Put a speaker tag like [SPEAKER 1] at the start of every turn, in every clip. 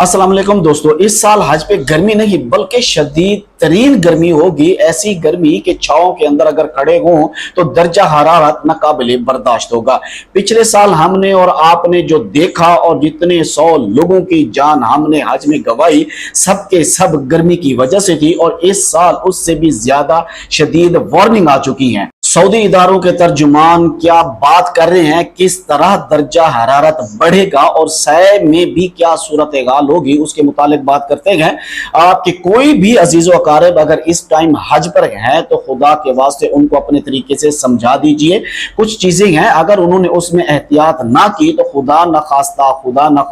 [SPEAKER 1] अस्सलाम वालेकुम दोस्तों, इस साल हज पे गर्मी नहीं बल्कि शदीद तरीन गर्मी होगी। ऐसी गर्मी के छांव के अंदर अगर खड़े हों तो दर्जा हरारत नाकाबिले बर्दाश्त होगा। पिछले साल हमने और आपने जो देखा और जितने 100 लोगों की जान हमने हज में गंवाई, सब के सब गर्मी की वजह से थी और इस साल उससे भी ज्यादा शदीद वार्निंग आ चुकी है। सऊदी इदारों के तर्जुमान क्या बात कर रहे हैं, किस तरह दर्जा हरारत बढ़ेगा और सै में भी क्या सूरत हाल होगी, उसके मुतालिक बात करते हैं। आपके कोई भी अजीज़ो अकारिब अगर इस टाइम हज पर हैं तो खुदा के वास्ते उनको अपने तरीके से समझा दीजिए। कुछ चीजें हैं अगर उन्होंने उसमें एहतियात ना की तो खुदा न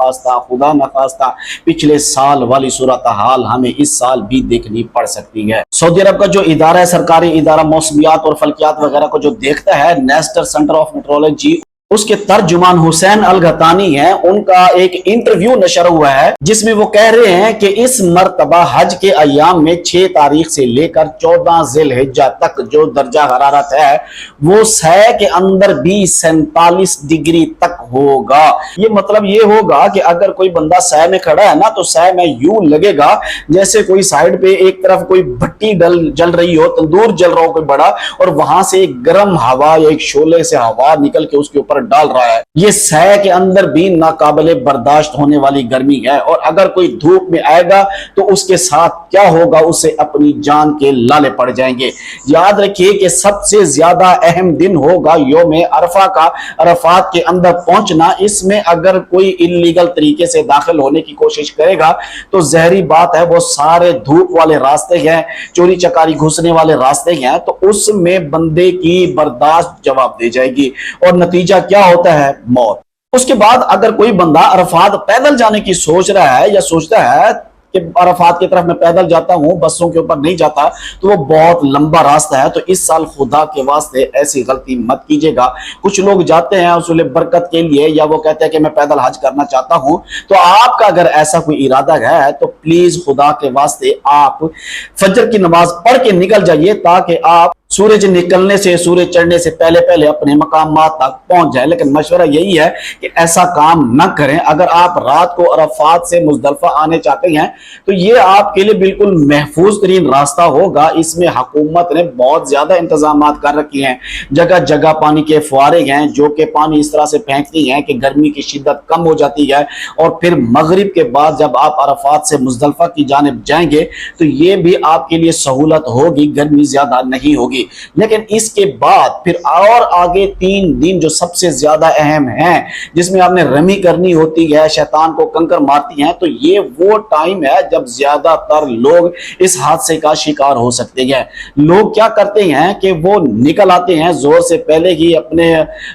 [SPEAKER 1] खास्ता पिछले साल वाली सूरत हाल हमें इस साल भी देखनी पड़ सकती है। सऊदी अरब का जो इदारा है, सरकारी इदारा मौसमियात और फल्कियात वगैरह को जो देखता है, नेशनल सेंटर ऑफ मेट्रोलॉजी, उसके तर्जुमान हुसैन अल गतानी है, उनका एक इंटरव्यू नशर हुआ है जिसमें वो कह रहे हैं कि इस मर्तबा हज के अयाम में 6 तारीख से लेकर 14 ज़िलहिज्जा तक जो दर्जा हरारत है वो सै के अंदर भी 47 डिग्री तक होगा। ये मतलब ये होगा कि अगर कोई बंदा सै में खड़ा है ना तो सै में यूं लगेगा जैसे कोई साइड पे एक तरफ कोई भट्टी जल रही हो, तंदूर जल रहा हो कोई बड़ा, और वहां से एक गर्म हवा या एक शोले से हवा निकल के उसके ऊपर डाल रहा है। ये सै के अंदर भी नाकाबिले बर्दाश्त होने वाली गर्मी है और अगर कोई धूप में आएगा तो उसके साथ क्या होगा, उसे अपनी जान के लाले पड़ जाएंगे। याद रखिए कि सबसे ज्यादा अहम दिन होगा यौम अरफा का, अरफात के अंदर पहुंचना। इसमें अगर कोई इल्लीगल तरीके से दाखिल होने की कोशिश करेगा तो जहरी बात है वो सारे धूप वाले रास्ते हैं, चोरी चकारी घुसने वाले रास्ते हैं, तो उसमें बंदे की बर्दाश्त जवाब दे जाएगी और नतीजा क्या होता है, मौत। उसके बाद अगर कोई बंदा अरफात पैदल जाने की सोच रहा है या सोचता है कि अरफात की तरफ मैं पैदल जाता हूं, बसों के ऊपर नहीं जाता, तो वो बहुत लंबा रास्ता है। तो इस साल खुदा के वास्ते ऐसी गलती मत कीजिएगा। कुछ लोग जाते हैं उसूल बरकत के लिए या वो कहते हैं कि मैं पैदल हज करना चाहता हूं, तो आपका अगर ऐसा कोई इरादा है तो प्लीज खुदा के वास्ते आप फजर की नमाज पढ़ के निकल जाइए ताकि आप सूरज निकलने से, सूरज चढ़ने से पहले पहले अपने मकामात तक पहुंच जाए। लेकिन मशवरा यही है कि ऐसा काम न करें। अगर आप रात को अरफात से मुजदलफा आने चाहते हैं तो ये आपके लिए बिल्कुल महफूज तरीन रास्ता होगा। इसमें हुकूमत ने बहुत ज्यादा इंतजाम कर रखे हैं, जगह जगह पानी के फुहारे हैं जो कि पानी इस तरह से फेंकती हैं कि गर्मी की शिद्दत कम हो जाती है और फिर मगरिब के बाद जब आप अरफात से मुजदलफा की जानिब जाएंगे तो ये भी आपके लिए सहूलत होगी, गर्मी ज्यादा नहीं होगी। लेकिन इसके बाद फिर और आगे 3 दिन जो सबसे ज्यादा अहम हैं, जिसमें आपने रमी करनी होती है, शैतान को कंकर मारती हैं, तो ये वो टाइम है जब ज्यादातर लोग इस हादसे का शिकार हो सकते हैं। लोग क्या करते हैं कि वो निकल आते हैं जोर से पहले ही अपने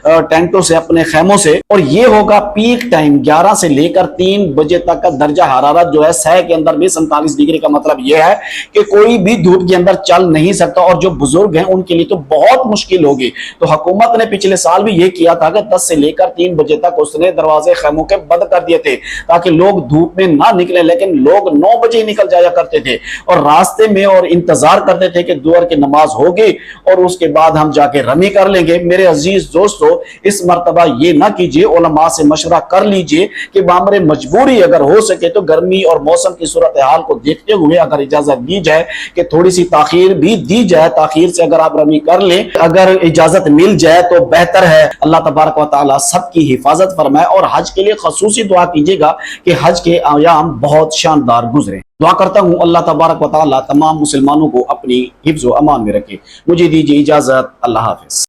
[SPEAKER 1] टेंटों से, अपने खेमों से, और ये होगा पीक टाइम 11 से लेकर 3 बजे तक का दर्जा हरारत जो है सै के अंदर भी 47 डिग्री का मतलब यह है कि कोई भी धूप के अंदर चल नहीं सकता और जो बुजुर्ग हैं उनके लिए तो बहुत मुश्किल होगी। तो हुकूमत ने पिछले साल भी ये किया था कि 10 से लेकर 3 बजे तक उसने दरवाजे खैमों के बंद कर दिए थे ताकि लोग धूप में ना निकले, लेकिन लोग 9 बजे ही निकल जाया करते थे और रास्ते में और इंतजार करते थे कि दुहर की नमाज होगी और उसके बाद हम जाके रमी कर लेंगे। मेरे अजीज दोस्तों, इस मर्तबा ये ना कीजिए, उलमा से मशवरा कर लीजिए कि बामरे मजबूरी अगर हो सके तो गर्मी और मौसम की सूरत हाल को देखते हुए अगर इजाजत दी जाए कि थोड़ी सी ताखीर भी दी जाए, ताखीर से अगर आप रमी कर लें, अगर इजाजत मिल जाए तो बेहतर है। अल्लाह तबारक व तआला सबकी हिफाजत फरमाए और हज के लिए खसूसी दुआ कीजिएगा कि हज के अयाम बहुत शानदार गुजरे। दुआ करता हूं अल्लाह तबारक व तआला तमाम मुसलमानों को अपनी हिफ्ज़ व अमान में रखे। मुझे दीजिए इजाजत, अल्लाह हाफिज।